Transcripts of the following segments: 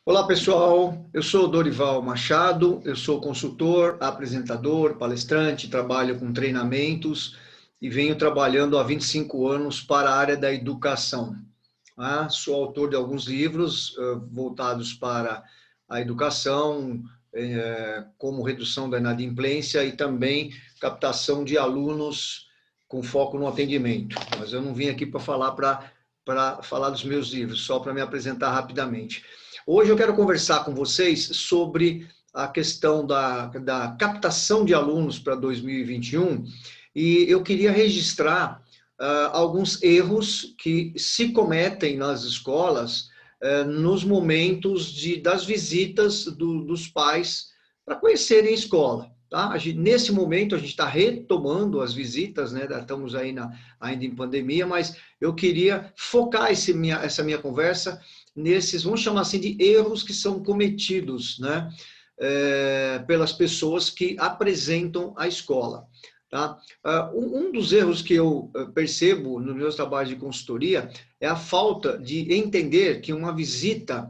Olá pessoal, eu sou Dorival Machado, eu sou consultor, apresentador, palestrante, trabalho com treinamentos e venho trabalhando há 25 anos para a área da educação. Sou autor de alguns livros voltados para a educação, como redução da inadimplência e também captação de alunos com foco no atendimento. Mas eu não vim aqui para falar dos meus livros, só para me apresentar rapidamente. Hoje eu quero conversar com vocês sobre a questão da captação de alunos para 2021 e eu queria registrar alguns erros que se cometem nas escolas nos momentos das visitas dos pais para conhecerem a escola. Tá? Nesse momento, a gente está retomando as visitas, né? Estamos aí ainda em pandemia, mas eu queria focar essa minha conversa nesses, vamos chamar assim, de erros que são cometidos, né? Pelas pessoas que apresentam a escola. Tá? Um dos erros que eu percebo nos meus trabalhos de consultoria é a falta de entender que uma visita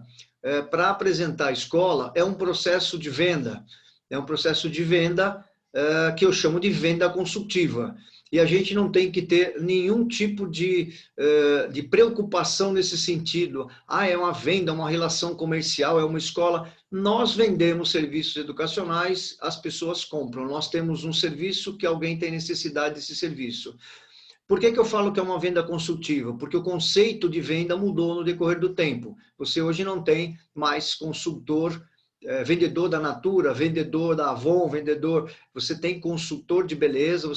para apresentar a escola é um processo de venda. É um processo de venda que eu chamo de venda consultiva. E a gente não tem que ter nenhum tipo de preocupação nesse sentido. É uma venda, uma relação comercial, é uma escola. Nós vendemos serviços educacionais, as pessoas compram. Nós temos um serviço que alguém tem necessidade desse serviço. Por que eu falo que é uma venda consultiva? Porque o conceito de venda mudou no decorrer do tempo. Você hoje não tem mais consultor, vendedor da Natura, vendedor da Avon, você tem consultor de beleza,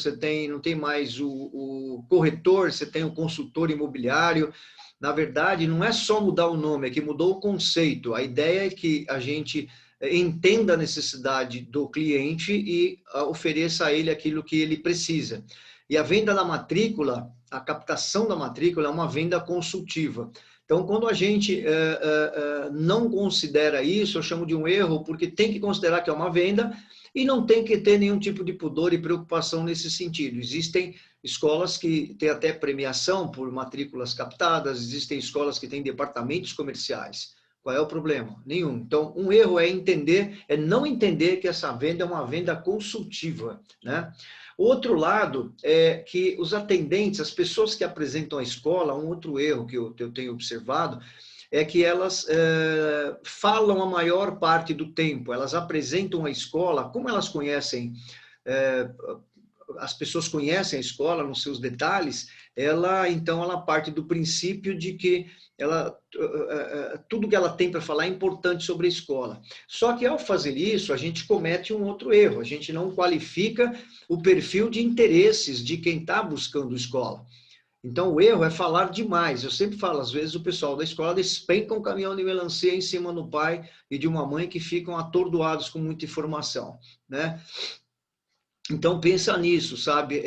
não tem mais o corretor, você tem o consultor imobiliário. Na verdade, não é só mudar o nome, é que mudou o conceito. A ideia é que a gente entenda a necessidade do cliente e ofereça a ele aquilo que ele precisa. E a venda da matrícula, a captação da matrícula é uma venda consultiva. Então, quando a gente não considera isso, eu chamo de um erro, porque tem que considerar que é uma venda e não tem que ter nenhum tipo de pudor e preocupação nesse sentido. Existem escolas que têm até premiação por matrículas captadas, existem escolas que têm departamentos comerciais. Qual é o problema? Nenhum. Então, um erro é não entender que essa venda é uma venda consultiva, né? Outro lado é que os atendentes, as pessoas que apresentam a escola, um outro erro que eu tenho observado, é que elas falam a maior parte do tempo, elas apresentam a escola, como elas conhecem, as pessoas conhecem a escola nos seus detalhes, então ela parte do princípio de que tudo que ela tem para falar é importante sobre a escola. Só que ao fazer isso, a gente comete um outro erro, a gente não qualifica o perfil de interesses de quem está buscando escola. Então, o erro é falar demais. Eu sempre falo, às vezes o pessoal da escola despenca um caminhão de melancia em cima do pai e de uma mãe que ficam atordoados com muita informação, né? Então, pensa nisso, sabe?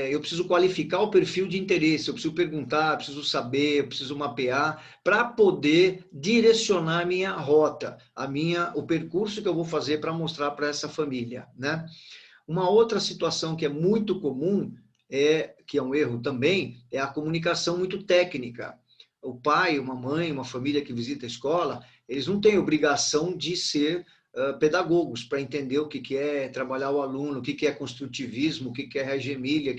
Eu preciso qualificar o perfil de interesse, eu preciso perguntar, eu preciso saber, eu preciso mapear para poder direcionar a minha rota, o percurso que eu vou fazer para mostrar para essa família, né? Uma outra situação que é muito comum, que é um erro também, é a comunicação muito técnica. O pai, uma mãe, uma família que visita a escola, eles não têm obrigação de ser pedagogos para entender o que é trabalhar o aluno, o que é construtivismo, o que é Reggio Emilia,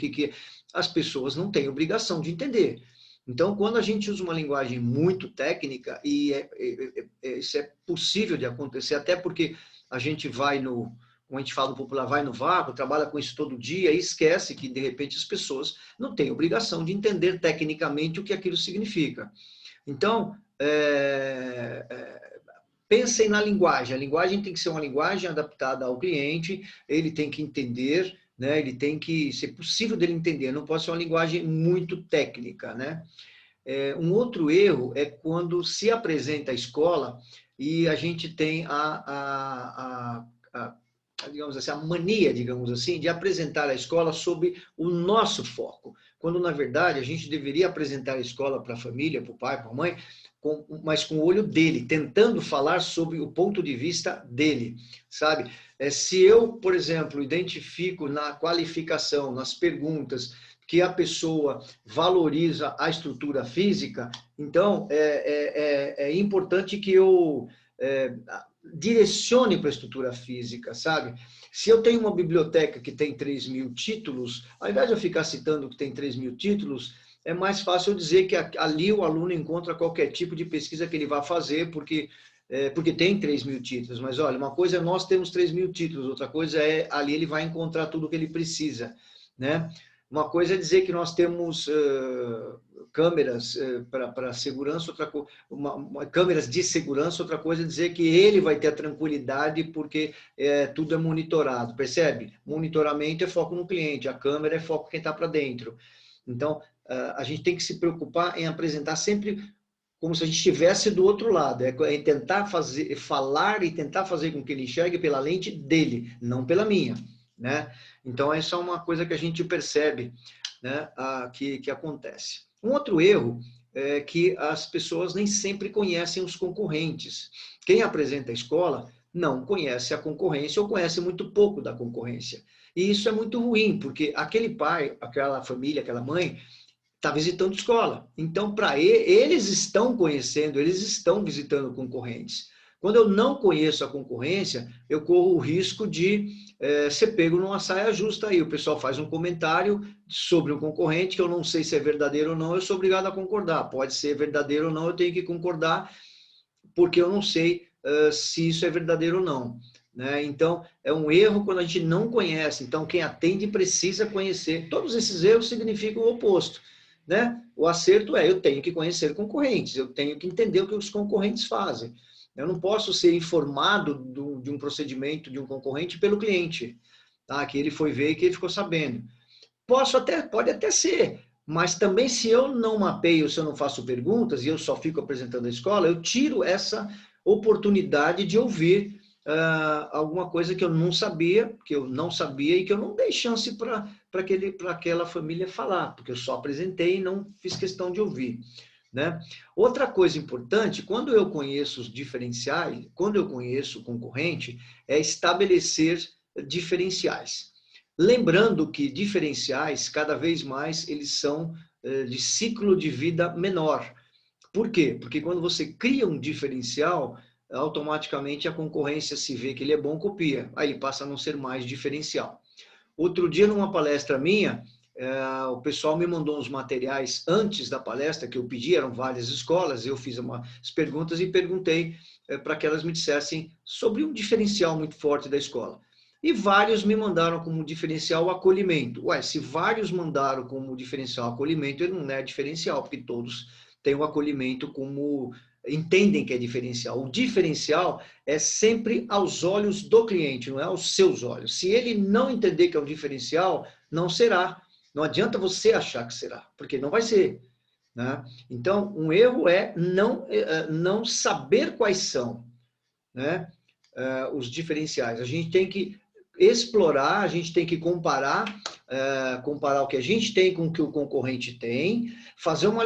as pessoas não têm obrigação de entender. Então, quando a gente usa uma linguagem muito técnica, isso é possível de acontecer, até porque a gente como a gente fala no popular, vai no vácuo, trabalha com isso todo dia e esquece que, de repente, as pessoas não têm obrigação de entender tecnicamente o que aquilo significa. Então, pensem na linguagem. A linguagem tem que ser uma linguagem adaptada ao cliente, ele tem que entender, né? Ele tem que ser possível dele entender, não pode ser uma linguagem muito técnica, né? Um outro erro é quando se apresenta a escola e a gente tem digamos assim, a mania, digamos assim, de apresentar a escola sob o nosso foco, quando, na verdade, a gente deveria apresentar a escola para a família, para o pai, para a mãe, mas com o olho dele, tentando falar sobre o ponto de vista dele, sabe? Se eu, por exemplo, identifico na qualificação, nas perguntas, que a pessoa valoriza a estrutura física, então é importante que eu direcione para a estrutura física, sabe? Se eu tenho uma biblioteca que tem 3.000 títulos, ao invés de eu ficar citando que tem 3.000 títulos, é mais fácil eu dizer que ali o aluno encontra qualquer tipo de pesquisa que ele vai fazer, porque tem 3.000 títulos. Mas olha, uma coisa é nós temos 3.000 títulos, outra coisa é ali ele vai encontrar tudo o que ele precisa, né? Uma coisa é dizer que nós temos câmeras para segurança, câmeras de segurança, outra coisa é dizer que ele vai ter a tranquilidade porque tudo é monitorado, percebe? Monitoramento é foco no cliente, a câmera é foco quem está para dentro. Então, a gente tem que se preocupar em apresentar sempre como se a gente estivesse do outro lado, é tentar falar e tentar fazer com que ele enxergue pela lente dele, não pela minha, né? Então, essa é uma coisa que a gente percebe, né, que acontece. Um outro erro é que as pessoas nem sempre conhecem os concorrentes. Quem apresenta a escola não conhece a concorrência ou conhece muito pouco da concorrência. E isso é muito ruim, porque aquele pai, aquela família, aquela mãe, está visitando escola. Então, para eles estão conhecendo, eles estão visitando concorrentes. Quando eu não conheço a concorrência, eu corro o risco de ser pego numa saia justa aí. O pessoal faz um comentário sobre um concorrente que eu não sei se é verdadeiro ou não, eu sou obrigado a concordar. Pode ser verdadeiro ou não, eu tenho que concordar, porque eu não sei se isso é verdadeiro ou não, né? Então, é um erro quando a gente não conhece. Então, quem atende precisa conhecer. Todos esses erros significam o oposto, né? O acerto eu tenho que conhecer concorrentes, eu tenho que entender o que os concorrentes fazem. Eu não posso ser informado de um procedimento de um concorrente pelo cliente, tá? Que ele foi ver e que ele ficou sabendo. Pode até ser, mas também se eu não mapeio, se eu não faço perguntas e eu só fico apresentando a escola, eu tiro essa oportunidade de ouvir alguma coisa que eu não sabia e que eu não dei chance para aquela família falar, porque eu só apresentei e não fiz questão de ouvir, né? Outra coisa importante, quando eu conheço os diferenciais, quando eu conheço o concorrente, é estabelecer diferenciais. Lembrando que diferenciais, cada vez mais, eles são de ciclo de vida menor. Por quê? Porque quando você cria um diferencial, automaticamente a concorrência se vê que ele é bom, copia. Aí ele passa a não ser mais diferencial. Outro dia, numa palestra minha, o pessoal me mandou uns materiais antes da palestra, que eu pedi, eram várias escolas, eu fiz umas perguntas e perguntei para que elas me dissessem sobre um diferencial muito forte da escola. E vários me mandaram como diferencial o acolhimento. Ué, se vários mandaram como diferencial o acolhimento, ele não é diferencial, porque todos têm o acolhimento como entendem que é diferencial. O diferencial é sempre aos olhos do cliente, não é aos seus olhos. Se ele não entender que é um diferencial, não será. Não adianta você achar que será, porque não vai ser, né? Então, um erro é não saber quais são, né, os diferenciais. A gente tem que explorar, a gente tem que comparar o que a gente tem com o que o concorrente tem, fazer uma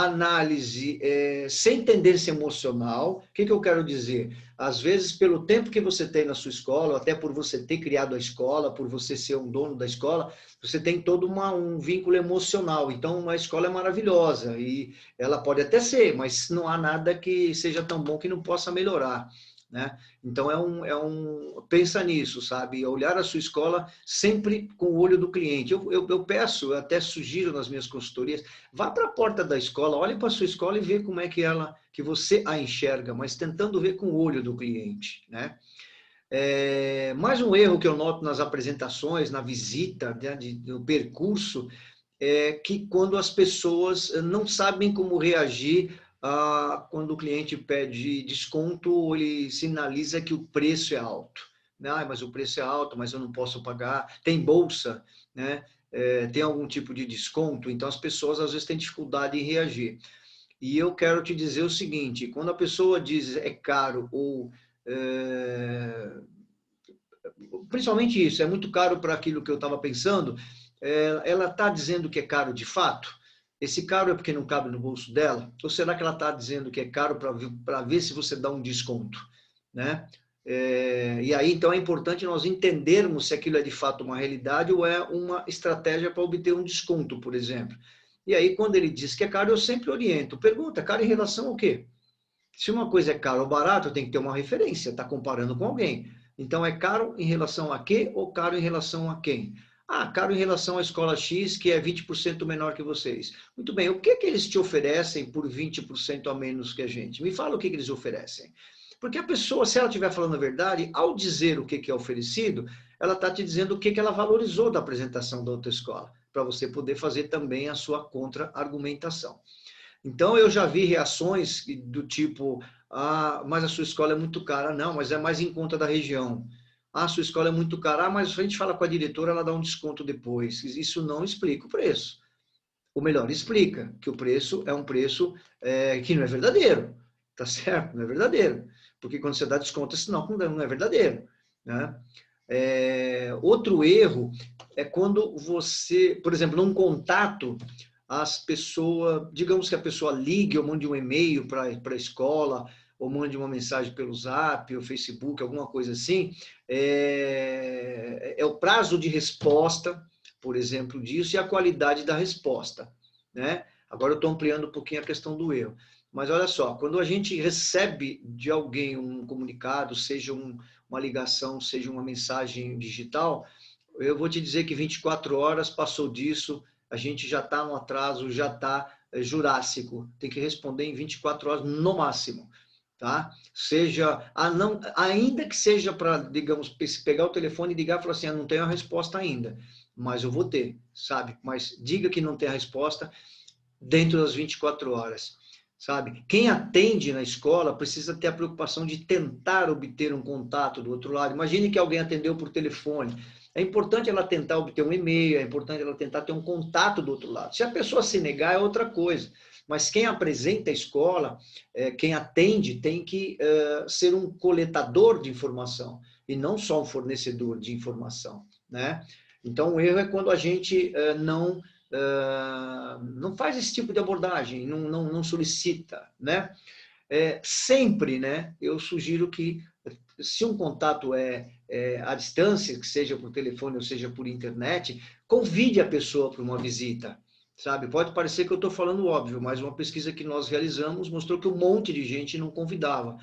análise sem tendência emocional. O que eu quero dizer? Às vezes, pelo tempo que você tem na sua escola, ou até por você ter criado a escola, por você ser um dono da escola, você tem todo um vínculo emocional. Então, a escola é maravilhosa e ela pode até ser, mas não há nada que seja tão bom que não possa melhorar, né? Então, pensa nisso, sabe? Olhar a sua escola sempre com o olho do cliente. Eu peço, eu até sugiro nas minhas consultorias, vá para a porta da escola, olhe para a sua escola e vê como é que você a enxerga, mas tentando ver com o olho do cliente, né? Mais um erro que eu noto nas apresentações, na visita, né, no percurso, é que quando as pessoas não sabem como reagir quando o cliente pede desconto, ele sinaliza que o preço é alto. Mas o preço é alto, mas eu não posso pagar. Tem bolsa, né? Tem algum tipo de desconto. Então, as pessoas, às vezes, têm dificuldade em reagir. E eu quero te dizer o seguinte, quando a pessoa diz é caro ou... principalmente isso, é muito caro para aquilo que eu estava pensando, ela está dizendo que é caro de fato? Esse caro é porque não cabe no bolso dela? Ou será que ela está dizendo que é caro para ver se você dá um desconto, né? E aí, então, é importante nós entendermos se aquilo é de fato uma realidade ou é uma estratégia para obter um desconto, por exemplo. E aí, quando ele diz que é caro, eu sempre oriento. Pergunta, caro em relação ao quê? Se uma coisa é caro ou barato, tem que ter uma referência, está comparando com alguém. Então, é caro em relação a quê ou caro em relação a quem? Ah, caro em relação à escola X, que é 20% menor que vocês. Muito bem, o que que eles te oferecem por 20% a menos que a gente? Me fala o que que eles oferecem. Porque a pessoa, se ela estiver falando a verdade, ao dizer o que que é oferecido, ela está te dizendo o que que ela valorizou da apresentação da outra escola, para você poder fazer também a sua contra-argumentação. Então, eu já vi reações do tipo, ah, mas a sua escola é muito cara. Não, mas é mais em conta da região. Ah, a sua escola é muito cara. Ah, mas a gente fala com a diretora, ela dá um desconto depois. Isso não explica o preço. Ou melhor, explica que o preço é um preço que não é verdadeiro. Tá certo? Não é verdadeiro. Porque quando você dá desconto, senão não é verdadeiro. Né? Outro erro é quando você, por exemplo, num contato, as pessoas, digamos que a pessoa ligue ou mande um e-mail para a escola, ou mande uma mensagem pelo Zap, ou Facebook, alguma coisa assim, é o prazo de resposta, por exemplo, disso, e a qualidade da resposta. Né? Agora eu estou ampliando um pouquinho a questão do erro. Mas olha só, quando a gente recebe de alguém um comunicado, seja uma ligação, seja uma mensagem digital, eu vou te dizer que 24 horas passou disso, a gente já está no atraso, já está jurássico. Tem que responder em 24 horas no máximo. Tá? Seja, não, ainda que seja para, digamos, pegar o telefone e ligar e falar assim, não tenho a resposta ainda, mas eu vou ter, sabe? Mas diga que não tem a resposta dentro das 24 horas. Sabe? Quem atende na escola precisa ter a preocupação de tentar obter um contato do outro lado. Imagine que alguém atendeu por telefone. É importante ela tentar obter um e-mail, é importante ela tentar ter um contato do outro lado. Se a pessoa se negar, é outra coisa. Mas quem apresenta a escola, quem atende, tem que ser um coletador de informação e não só um fornecedor de informação. Né? Então, o erro é quando a gente não faz esse tipo de abordagem, não solicita, né? Sempre, né? Eu sugiro que, se um contato é à distância, que seja por telefone ou seja por internet, convide a pessoa para uma visita, sabe? Pode parecer que eu estou falando óbvio, mas uma pesquisa que nós realizamos mostrou que um monte de gente não convidava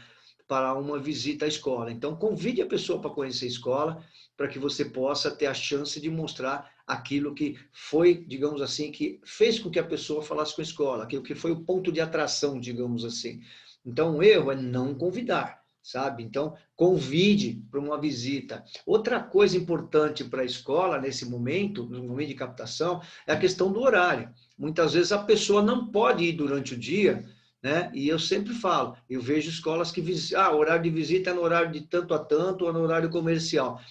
para uma visita à escola. Então, convide a pessoa para conhecer a escola, para que você possa ter a chance de mostrar aquilo que foi, digamos assim, que fez com que a pessoa falasse com a escola, aquilo que foi o ponto de atração, digamos assim. Então, o erro é não convidar, sabe? Então, convide para uma visita. Outra coisa importante para a escola, nesse momento, no momento de captação, é a questão do horário. Muitas vezes a pessoa não pode ir durante o dia, né? E eu sempre falo, eu vejo escolas que o horário de visita é no horário de tanto a tanto ou no horário comercial.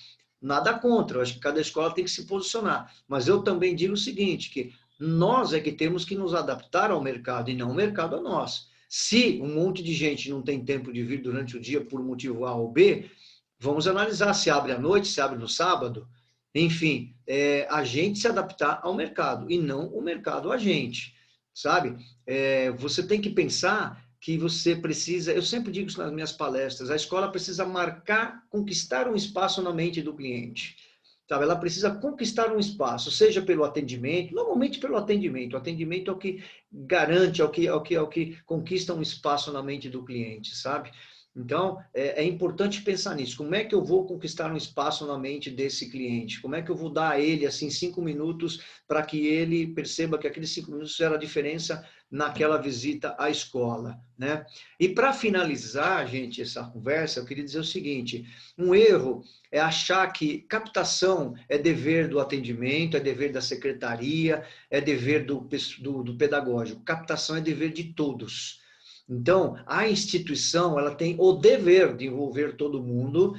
Nada contra, eu acho que cada escola tem que se posicionar. Mas eu também digo o seguinte, que nós é que temos que nos adaptar ao mercado e não o mercado a nós. Se um monte de gente não tem tempo de vir durante o dia por motivo A ou B, vamos analisar se abre à noite, se abre no sábado. Enfim, a gente se adaptar ao mercado e não o mercado a gente, sabe? Você tem que pensar que você precisa, eu sempre digo isso nas minhas palestras, a escola precisa marcar, conquistar um espaço na mente do cliente. Sabe? Ela precisa conquistar um espaço, seja pelo atendimento, normalmente pelo atendimento. O atendimento é o que garante, é o que conquista um espaço na mente do cliente, sabe? Então, é importante pensar nisso. Como é que eu vou conquistar um espaço na mente desse cliente? Como é que eu vou dar a ele, assim, 5 minutos para que ele perceba que aqueles 5 minutos fizeram a diferença naquela visita à escola, né? E para finalizar, gente, essa conversa, eu queria dizer o seguinte, um erro é achar que captação é dever do atendimento, é dever da secretaria, é dever do pedagógico. Captação é dever de todos. Então, a instituição ela tem o dever de envolver todo mundo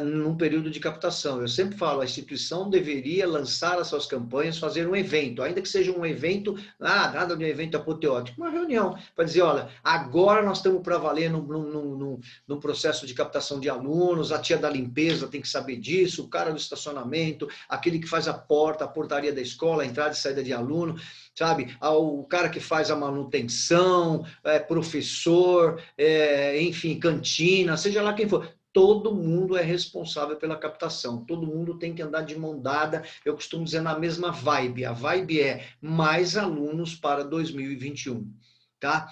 num período de captação. Eu sempre falo, a instituição deveria lançar as suas campanhas, fazer um evento, ainda que seja um evento, nada de um evento apoteótico, uma reunião, para dizer, olha, agora nós estamos para valer num processo de captação de alunos, a tia da limpeza tem que saber disso, o cara do estacionamento, aquele que faz a portaria da escola, a entrada e saída de aluno, sabe? O cara que faz a manutenção, professor, enfim, cantina, seja lá quem for. Todo mundo é responsável pela captação, todo mundo tem que andar de mão dada, eu costumo dizer na mesma vibe, a vibe é mais alunos para 2021, tá?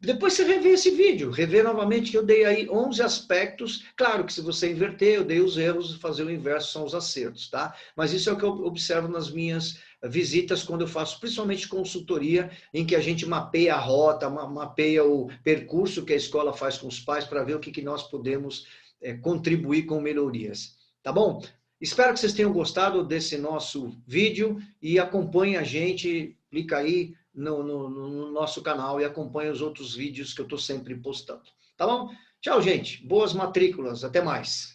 Depois você revê esse vídeo, revê novamente que eu dei aí 11 aspectos. Claro que se você inverter, eu dei os erros, fazer o inverso são os acertos, tá? Mas isso é o que eu observo nas minhas visitas, quando eu faço principalmente consultoria, em que a gente mapeia a rota, mapeia o percurso que a escola faz com os pais para ver o que nós podemos contribuir com melhorias. Tá bom? Espero que vocês tenham gostado desse nosso vídeo e acompanhem a gente, clica aí no nosso canal e acompanhe os outros vídeos que eu estou sempre postando. Tá bom? Tchau, gente. Boas matrículas. Até mais.